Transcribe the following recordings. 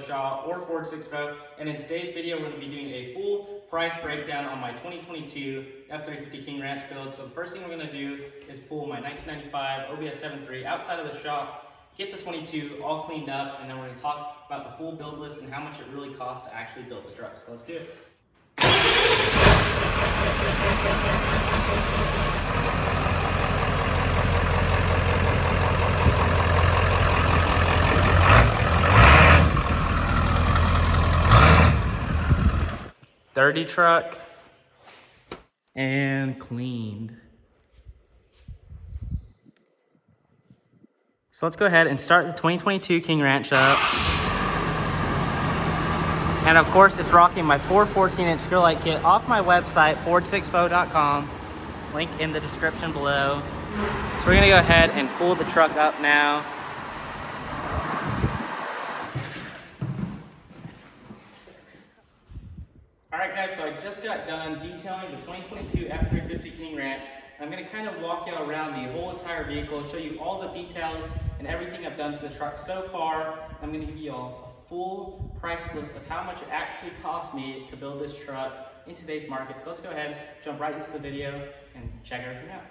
Shaw or Ford 650. And in today's video, we're going to be doing a full price breakdown on my 2022 F-350 King Ranch build. So the first thing we're going to do is pull my 1995 OBS 7.3 outside of the shop, get the 22 all cleaned up, and then we're going to talk about the full build list and how much it really costs to actually build the truck. So let's do it. Dirty truck and cleaned. So let's go ahead and start the 2022 King Ranch up. And of course, it's rocking my 414-inch grill light kit off my website, ford650.com. Link in the description below. So we're gonna go ahead and pull the truck up now. Alright guys, so I just got done detailing the 2022 F-350 King Ranch. I'm going to kind of walk you around the whole entire vehicle, show you all the details and everything I've done to the truck so far. I'm going to give you all a full price list of how much it actually cost me to build this truck in today's market. So let's go ahead, jump right into the video and check everything out.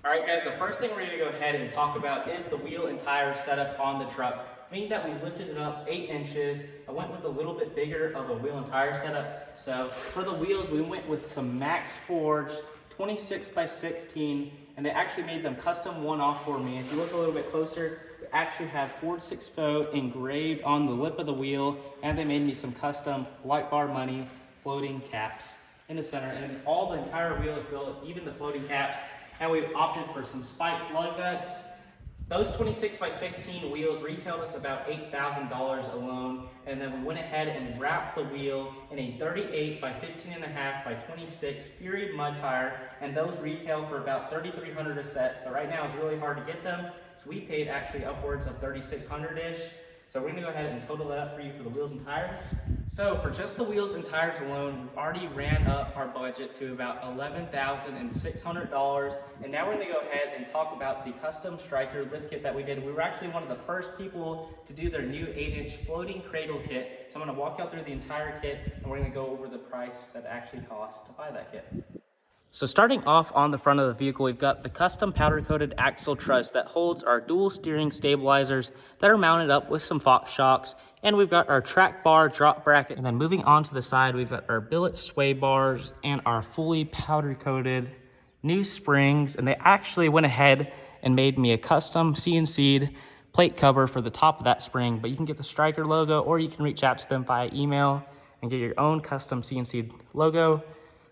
Alright guys, the first thing we're going to go ahead and talk about is the wheel and tire setup on the truck. Meaning that we lifted it up 8 inches. I went with a little bit bigger of a wheel and tire setup. So for the wheels, we went with some Max Forge 26 by 16, and they actually made them custom one-off for me. If you look a little bit closer, we actually have Ford 650 engraved on the lip of the wheel, and they made me some custom light bar money floating caps in the center. And all the entire wheel is built, even the floating caps, and we've opted for some spiked lug nuts. Those 26 by 16 wheels retailed us about $8,000 alone, and then we went ahead and wrapped the wheel in a 38 by 15.5 by 26 Fury mud tire, and those retail for about $3,300 a set, but right now it's really hard to get them, so we paid actually upwards of $3,600-ish. So we're gonna go ahead and total that up for you for the wheels and tires. So for just the wheels and tires alone, we've already ran up our budget to about $11,600. And now we're gonna go ahead and talk about the custom striker lift kit that we did. We were actually one of the first people to do their new 8-inch floating cradle kit. So I'm gonna walk y'all through the entire kit, and we're gonna go over the price that it actually costs to buy that kit. So starting off on the front of the vehicle, we've got the custom powder-coated axle truss that holds our dual steering stabilizers that are mounted up with some Fox shocks. And we've got our track bar drop bracket. And then moving on to the side, we've got our billet sway bars and our fully powder-coated new springs. And they actually went ahead and made me a custom CNC'd plate cover for the top of that spring. But you can get the Striker logo, or you can reach out to them via email and get your own custom CNC'd logo.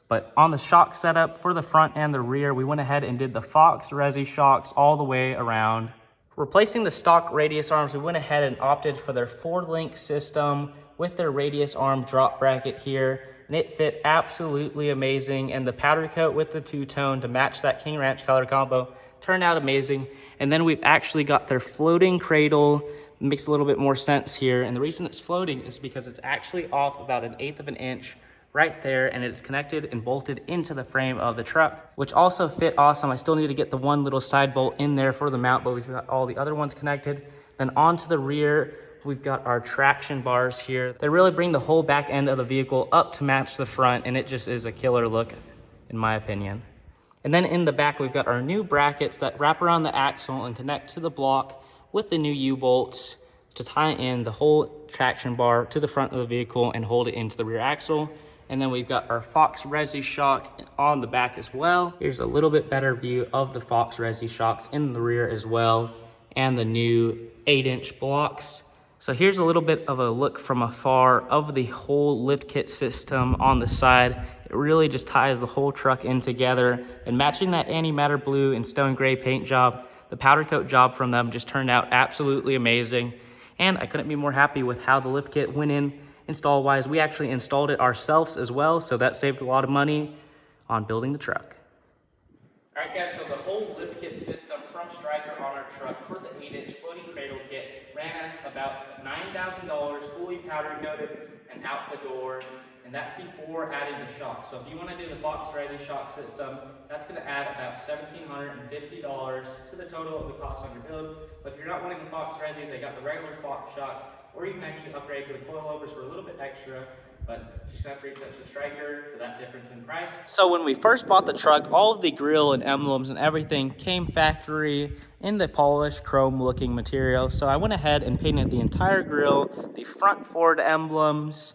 But on the shock setup for the front and the rear, we went ahead and did the Fox Resi shocks all the way around. Replacing the stock radius arms, we went ahead and opted for their 4-link system with their radius arm drop bracket here, and it fit absolutely amazing. And the powder coat with the two-tone to match that King Ranch color combo turned out amazing. And then we've actually got their floating cradle. It makes a little bit more sense here, and the reason it's floating is because it's actually off about 1/8 of an inch right there, and it's connected and bolted into the frame of the truck, which also fit awesome. I still need to get the one little side bolt in there for the mount, but we've got all the other ones connected. Then onto the rear, we've got our traction bars here. They really bring the whole back end of the vehicle up to match the front, and it just is a killer look, in my opinion. And then in the back, we've got our new brackets that wrap around the axle and connect to the block with the new U-bolts to tie in the whole traction bar to the front of the vehicle and hold it into the rear axle. And then we've got our Fox Resi shock on the back as well. Here's a little bit better view of the Fox Resi shocks in the rear as well, and the new 8-inch blocks. So here's a little bit of a look from afar of the whole lift kit system on the side. It really just ties the whole truck in together, and matching that antimatter blue and stone gray paint job, the powder coat job from them just turned out absolutely amazing. And I couldn't be more happy with how the lift kit went in. Install wise, we actually installed it ourselves as well, so that saved a lot of money on building the truck. All right guys, so the whole lift kit system from Striker on our truck for the 8-inch floating cradle kit ran us about $9,000 fully powder coated and out the door. And and that's before adding the shock. So if you want to do the Fox Resi shock system, that's going to add about $1,750 to the total of the cost on your build. But if you're not wanting the Fox Resi, they got the regular Fox shocks, or you can actually upgrade to the coilovers for a little bit extra. But you just have to retouch the striker for that difference in price. So when we first bought the truck, all of the grille and emblems and everything came factory in the polished chrome looking material. So I went ahead and painted the entire grille, the front Ford emblems.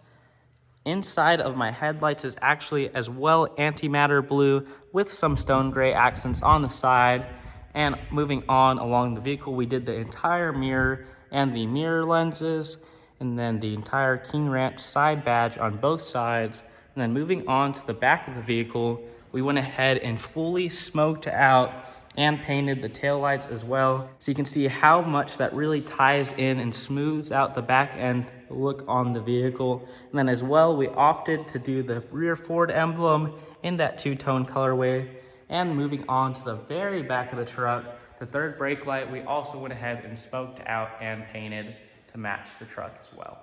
Inside of my headlights is actually as well antimatter blue with some stone gray accents on the side. And moving on along the vehicle, we did the entire mirror and the mirror lenses, and then the entire King Ranch side badge on both sides. And then moving on to the back of the vehicle, we went ahead and fully smoked out and painted the taillights as well. So you can see how much that really ties in and smooths out the back end look on the vehicle. And then as well, we opted to do the rear Ford emblem in that two-tone colorway. And moving on to the very back of the truck, the third brake light, we also went ahead and smoked out and painted to match the truck as well.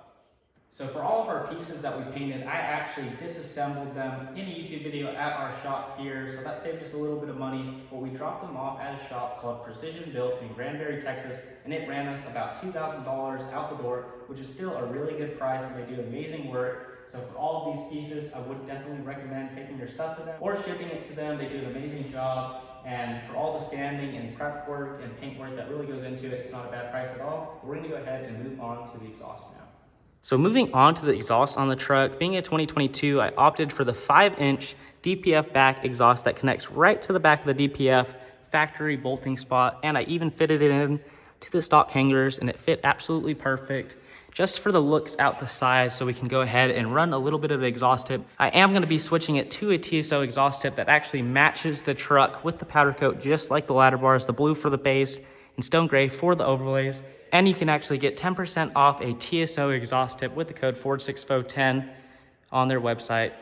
So for all of our pieces that we painted, I actually disassembled them in a YouTube video at our shop here, so that saved us a little bit of money. But we dropped them off at a shop called Precision Built in Granbury, Texas, and it ran us about $2,000 out the door, which is still a really good price, and they do amazing work. So for all of these pieces, I would definitely recommend taking your stuff to them or shipping it to them. They do an amazing job. And for all the sanding and prep work and paint work that really goes into it, it's not a bad price at all. We're gonna go ahead and move on to the exhaust now. So moving on to the exhaust on the truck, being a 2022, I opted for the 5-inch DPF back exhaust that connects right to the back of the DPF factory bolting spot. And I even fitted it in to the stock hangers, and it fit absolutely perfect. Just for the looks out the side, so we can go ahead and run a little bit of the exhaust tip. I am gonna be switching it to a TSO exhaust tip that actually matches the truck with the powder coat, just like the ladder bars, the blue for the base and stone gray for the overlays. And you can actually get 10% off a TSO exhaust tip with the code FORD6FO10 on their website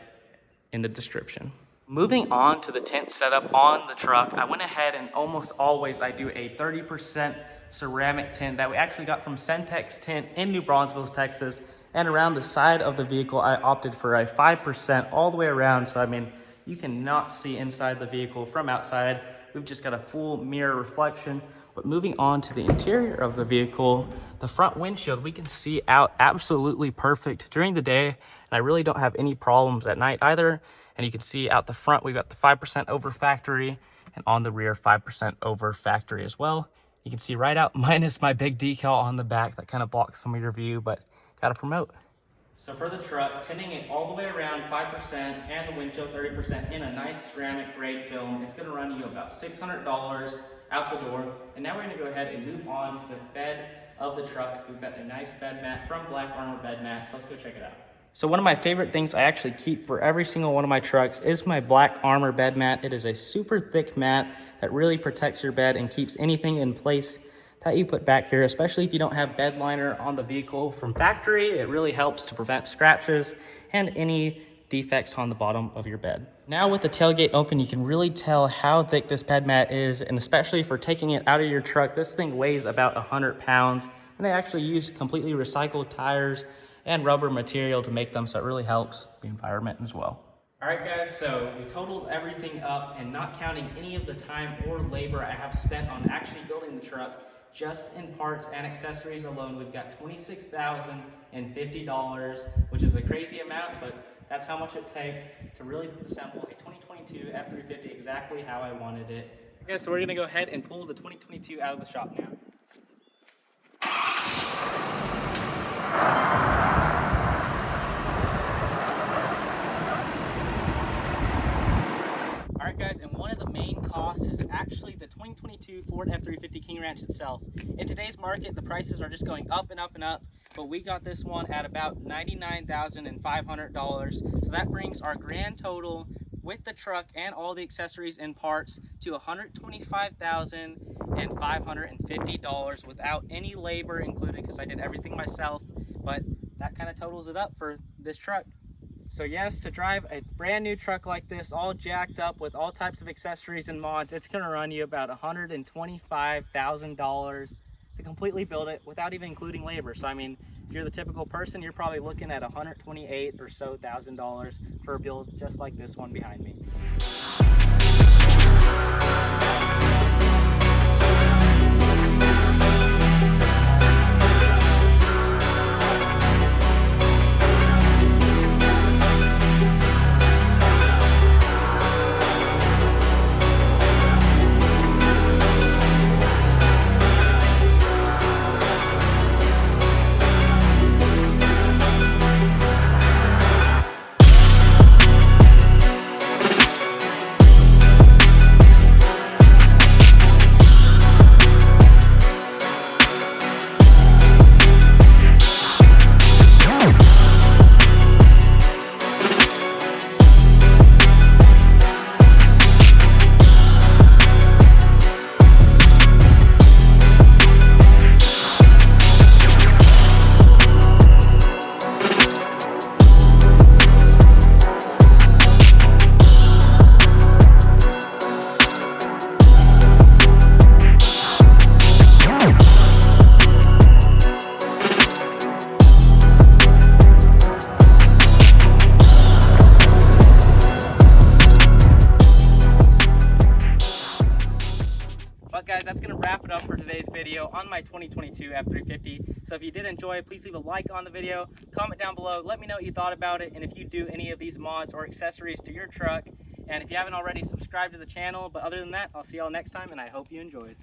in the description. Moving on to the tint setup on the truck, I went ahead and almost always I do a 30% ceramic tint that we actually got from Centex Tint in New Braunfels, Texas. And around the side of the vehicle, I opted for a 5% all the way around. So I mean, you cannot see inside the vehicle from outside. We've just got a full mirror reflection. But moving on to the interior of the vehicle, the front windshield, we can see out absolutely perfect during the day. And I really don't have any problems at night either. And you can see out the front, we've got the 5% over factory, and on the rear, 5% over factory as well. You can see right out, minus my big decal on the back that kind of blocks some of your view, but gotta promote. So for the truck, tinting it all the way around 5% and the windshield 30% in a nice ceramic grade film, it's gonna run you about $600 out the door. And now we're gonna go ahead and move on to the bed of the truck. We've got a nice bed mat from Black Armor Bed Mat, so let's go check it out. So one of my favorite things I actually keep for every single one of my trucks is my Black Armor Bed Mat. It is a super thick mat that really protects your bed and keeps anything in place that you put back here, especially if you don't have bed liner on the vehicle from factory. It really helps to prevent scratches and any defects on the bottom of your bed. Now with the tailgate open, you can really tell how thick this bed mat is, and especially for taking it out of your truck, this thing weighs about 100 pounds, and they actually use completely recycled tires and rubber material to make them, so it really helps the environment as well. All right guys, so we totaled everything up, and not counting any of the time or labor I have spent on actually building the truck, just in parts and accessories alone, we've got $26,050, which is a crazy amount, but that's how much it takes to really assemble a 2022 F-350 exactly how I wanted it. Okay, so we're gonna go ahead and pull the 2022 out of the shop now. Alright guys, and one of the main costs is actually the 2022 Ford F-350 King Ranch itself. In today's market, the prices are just going up and up and up, but we got this one at about $99,500. So that brings our grand total with the truck and all the accessories and parts to $125,550 without any labor included, because I did everything myself, but that kind of totals it up for this truck. So yes, to drive a brand new truck like this, all jacked up with all types of accessories and mods, it's gonna run you about $125,000 to completely build it without even including labor. So I mean, If you're the typical person, you're probably looking at $128,000 or so for a build just like this one behind me. But guys, that's going to wrap it up for today's video on my 2022 F-350. So if you did enjoy it, please leave a like on the video, comment down below, let me know what you thought about it, and if you do any of these mods or accessories to your truck. And if you haven't already, subscribe to the channel. But other than that, I'll see y'all next time, and I hope you enjoyed.